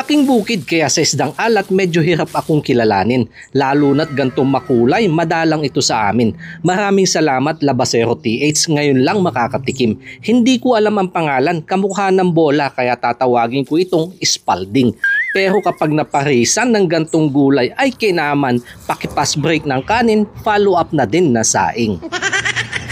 Aking bukid kaya sa isdang alat medyo hirap akong kilalanin. Lalo na't gantong makulay, madalang ito sa amin. Maraming salamat Labasero TH, ngayon lang makakatikim. Hindi ko alam ang pangalan, kamukha ng bola kaya tatawagin ko itong Spalding. Pero kapag naparisan ng gantong gulay ay kinaman, pakipas break ng kanin, follow up na din na saing.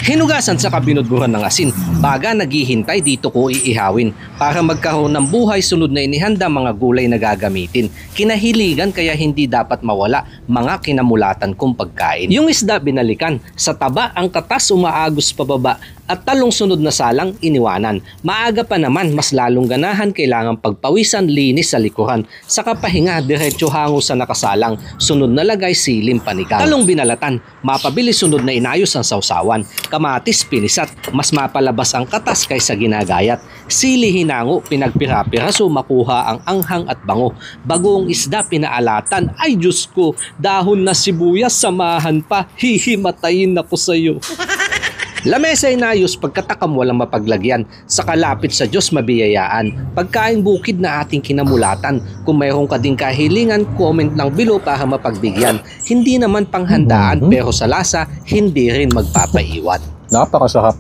Hinugasan sa kabinudburan ng asin, baga naghihintay dito ko iihawin. Para magkaroon ng buhay, sunod na inihanda mga gulay na gagamitin. Kinahiligan kaya hindi dapat mawala mga kinamulatan kong pagkain. Yung isda binalikan, sa taba ang katas umaagos pababa at talong sunod na salang iniwanan. Maaga pa naman, mas lalong ganahan, kailangan pagpawisan, linis sa likuran. Sa kapahinga, diretso hango sa nakasalang, sunod na lagay silim panigang. Talong binalatan, mapabilis, sunod na inayos ang sausawan. Kamatis pinisat, mas mapalabas ang katas kaysa ginagayat. Sili hinango, pinagpira-piraso, makuha ang anghang at bango. Bagong isda pinaalatan, ay Diyos ko, dahon na sibuyas samahan pa, hihimatayin ako sa'yo. Lamesa inayos, pagkatakam walang mapaglagyan. Sa kalapit sa Diyos mabiyayaan. Pagkain bukid na ating kinamulatan. Kung mayroon ka ding kahilingan, comment lang below para mapagbigyan. Hindi naman panghandaan pero sa lasa, hindi rin magpapaiwan. Napakasarap.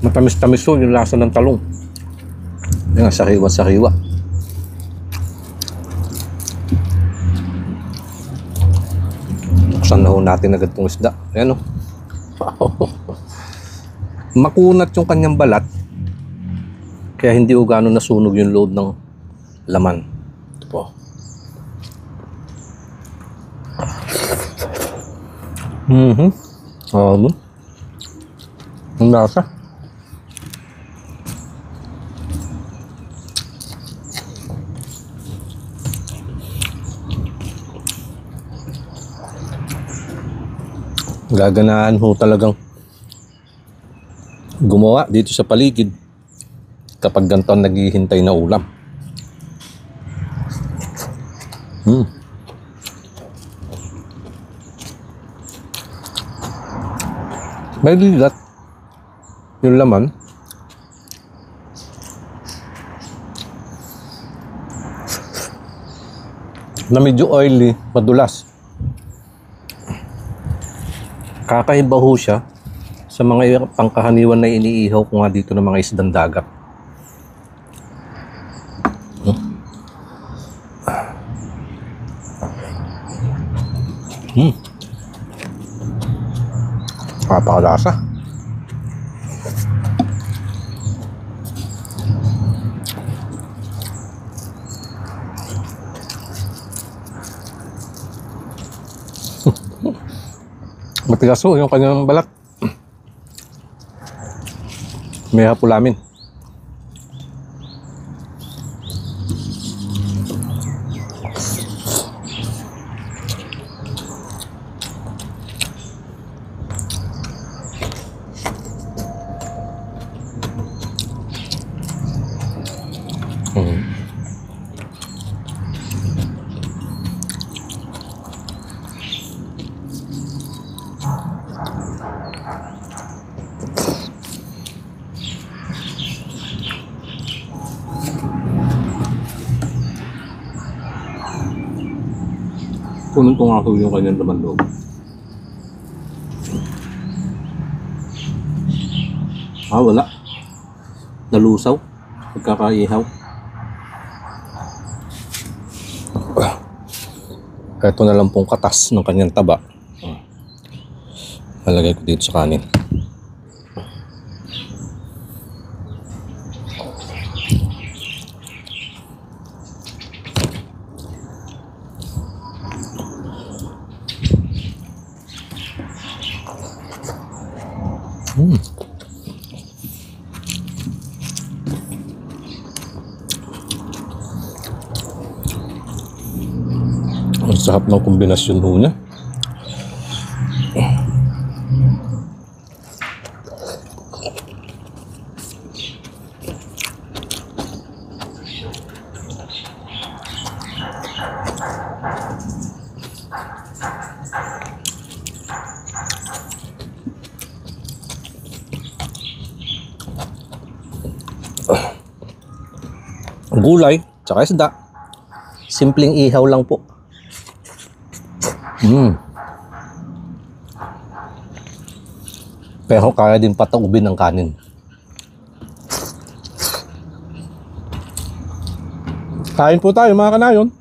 Matamis-tamis yung lasa ng talong. Yan, sariwa-sariwa. Buksan na ho natin agad itong isda. Ayan o. Makunat yung kanyang balat. Kaya hindi o gano'n nasunog yung loob ng laman. Ito po. Ang lasa. Gaganaan ho talagang gumawa dito sa paligid kapag ganito naghihintay na ulam. May lilat yung laman. Na medyo oily, madulas. Kakaiba ho siya sa mga pangkahaniwan na iniihaw ko nga dito ng mga isdang dagat. Napakalasa. Matigas ho yung kanyang balat. May hapulamin. Kunin ko nga yung kanyang laman loob. Wala. Nalusaw. Pagkakaihaw. Ito na lang pong katas ng kanyang taba. Nalagay ko dito sa kanin. Ang sarap ng kombinasyon ho niya. gulay, tsaka isda. Simpleng ihaw lang po. Pero kaya din pataubin ng kanin. Kain po tayo mga kanayon.